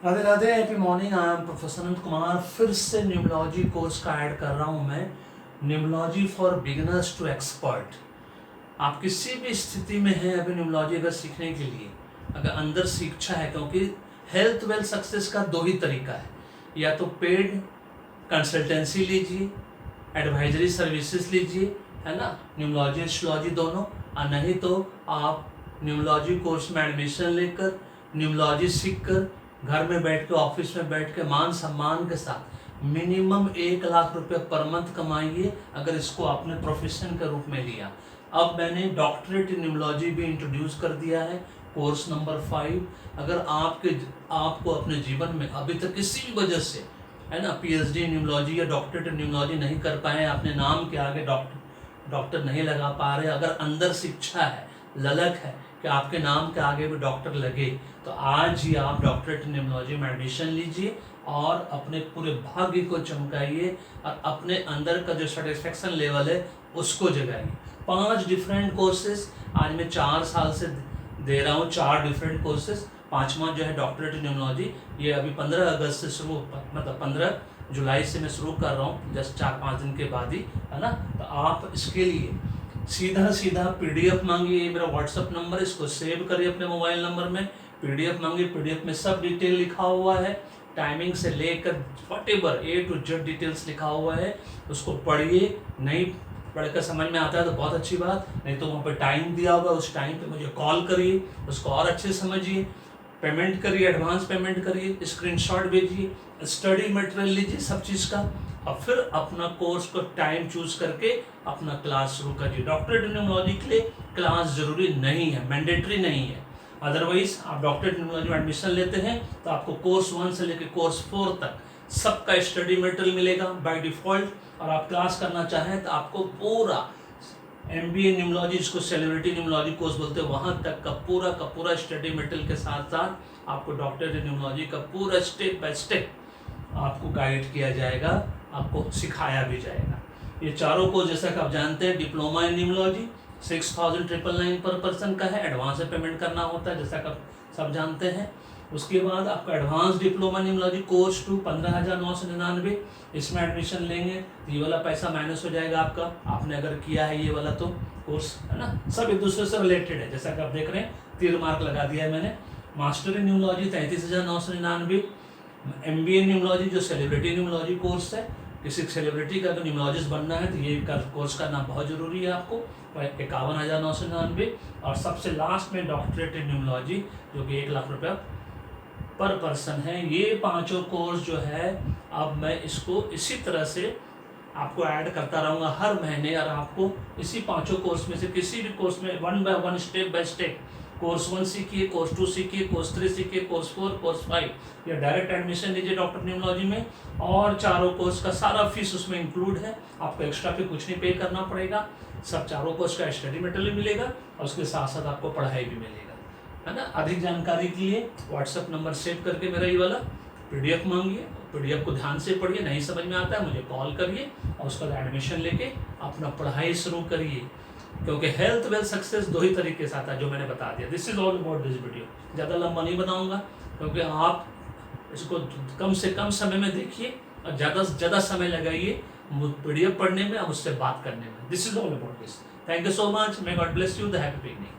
Radhe Radhe, happy morning. I am professor Anant Kumar. फिर से न्यूमोलॉजी course का ऐड कर रहा हूँ मैं। Numerology for beginners to expert. आप किसी भी स्थिति में हैं अभी न्यूमोलॉजी अगर सीखने के लिए, अगर अंदर से इच्छा है, क्योंकि हेल्थ वेल सक्सेस का दो ही तरीका है, या तो पेड कंसल्टेंसी लीजिए, एडवाइजरी सर्विसेज लीजिए, है ना, न्यूमोलॉजी एस्ट्रोलॉजी दोनों, और नहीं तो आप न्यूमोलॉजी कोर्स में एडमिशन लेकर न्यूमोलॉजी सीख कर घर में बैठ के, ऑफिस में बैठ के मान सम्मान के साथ मिनिमम 1 लाख रुपए पर मंथ कमाइए, अगर इसको आपने प्रोफेशन के रूप में लिया। अब मैंने डॉक्टरेट इन न्यूमोलॉजी भी इंट्रोड्यूस कर दिया है, कोर्स नंबर 5। अगर आपको अपने जीवन में अभी तक किसी भी वजह से, है ना, पीएचडी इन न्यूमोलॉजी या डॉक्टरेट इन न्यूमोलॉजी नहीं कर पाए, अपने नाम के आगे डॉक्टर नहीं लगा पा रहे, अगर अंदर से इच्छा है, ललक है कि आपके नाम के आगे भी डॉक्टर लगे, तो आज ही आप डॉक्टरेट इन न्यूमोलॉजी में एडमिशन लीजिए और अपने पूरे भाग्य को चमकाइए और अपने अंदर का जो सेटिस्फेक्शन लेवल है उसको जगाइए। 5 डिफरेंट कोर्सेज आज मैं 4 साल से दे रहा हूँ, 4 डिफरेंट कोर्सेज। 5वां जो है डॉक्टरेट इन न्यूमोलॉजी, ये अभी 15 अगस्त से शुरू, मतलब 15 जुलाई से मैं शुरू कर रहा हूँ, जस्ट 4-5 दिन के बाद ही, है ना। तो आप इसके लिए सीधा पीडीएफ मांगिए, ये मेरा व्हाट्सअप नंबर है, इसको सेव करिए अपने मोबाइल नंबर में। पीडीएफ मांगिए, पीडीएफ में सब डिटेल लिखा हुआ है, टाइमिंग से लेकर whatever A to Z details लिखा हुआ है। उसको पढ़िए, नहीं पढ़कर समझ में आता है तो बहुत अच्छी बात, नहीं तो वहाँ पर टाइम दिया होगा, उस टाइम पे मुझे कॉल करिए, उसको और अच्छे समझिए, पेमेंट करिए, एडवांस पेमेंट करिए, स्क्रीनशॉट भेजिए, स्टडी मटेरियल लीजिए सब चीज़ का, और फिर अपना कोर्स को टाइम चूज करके अपना क्लास शुरू करिए। डॉक्टरेट इन न्यूमोलॉजी के लिए क्लास जरूरी नहीं है, मैंडेटरी नहीं है। अदरवाइज आप डॉक्टरेट इन न्यूमोलॉजी में एडमिशन लेते हैं तो आपको कोर्स 1 से लेकर कोर्स 4 तक सबका स्टडी मटेरियल मिलेगा बाय डिफॉल्ट, और आप क्लास करना चाहें तो आपको पूरा MBA न्यूमोलॉजी, जिसको सेलिब्रिटी न्यूमोलॉजी कोर्स बोलते हैं, वहाँ तक का पूरा स्टडी मटेरियल के साथ साथ आपको डॉक्टरेट इन न्यूमोलॉजी का पूरा स्टेप बाय स्टेप आपको गाइड किया जाएगा, आपको सिखाया भी जाएगा। ये चारों कोर्स, जैसा कि आप जानते हैं, डिप्लोमा इन न्यूमोलॉजी 6,999 पर पर्सन का है, एडवांस में पेमेंट करना होता है, जैसा कि आप सब जानते हैं। उसके बाद आपका एडवांस डिप्लोमा न्यूमोलॉजी कोर्स 2 15,999, इसमें एडमिशन लेंगे तो ये वाला पैसा माइनस हो जाएगा आपका, आपने अगर किया है ये वाला तो कोर्स, है ना, सब एक दूसरे से रिलेटेड है, जैसा कि आप देख रहे हैं, तीर मार्क लगा दिया है मैंने। मास्टर इन न्यूमोलॉजी 33,999, MBA न्यूमोलॉजी जो सेलिब्रिटी न्यूमोलॉजी कोर्स है, किसी सेलिब्रिटी का अगर न्यूमोलॉजिस्ट बनना है तो ये कोर्स करना बहुत जरूरी है आपको, 51,999। और सबसे लास्ट में डॉक्टरेट इन न्यूमोलॉजी, जो कि 1 लाख रुपया पर पर्सन है। ये 5 कोर्स जो है, अब मैं इसको इसी तरह से आपको ऐड करता रहूँगा हर महीने, और आपको इसी 5 कोर्स में से किसी भी कोर्स में 1 by 1 step by step, course 1 सीखिए, कोर्स 2 सीखिए, कोर्स 3 सीखिए, कोर्स 4, कोर्स 5, या डायरेक्ट एडमिशन लीजिए डॉक्टर न्यूमोलॉजी में, और चारों कोर्स का सारा फीस उसमें इंक्लूड है, आपको एक्स्ट्रा पे कुछ नहीं पे करना पड़ेगा। सब चारों कोर्स का स्टडी मटेरियल मिलेगा और उसके साथ साथ आपको पढ़ाई भी मिलेगा, है ना। अधिक जानकारी के लिए व्हाट्सएप नंबर सेव करके मेरा ये वाला पीडीएफ मांगिए, पीडीएफ को ध्यान से पढ़िए, नहीं समझ में आता है मुझे कॉल करिए, और उसका एडमिशन लेके अपना पढ़ाई शुरू करिए, क्योंकि हेल्थ वेल सक्सेस 2 ही तरीके से आता है, जो मैंने बता दिया। This is all about this video. ज़्यादा लंबा नहीं बनाऊंगा, क्योंकि आप इसको कम से कम समय में देखिए और ज़्यादा से ज़्यादा समय लगाइए पीडीएफ पढ़ने में और मुझसे बात करने में। This is all about this. Thank you so much. May God bless you. The happy beginning.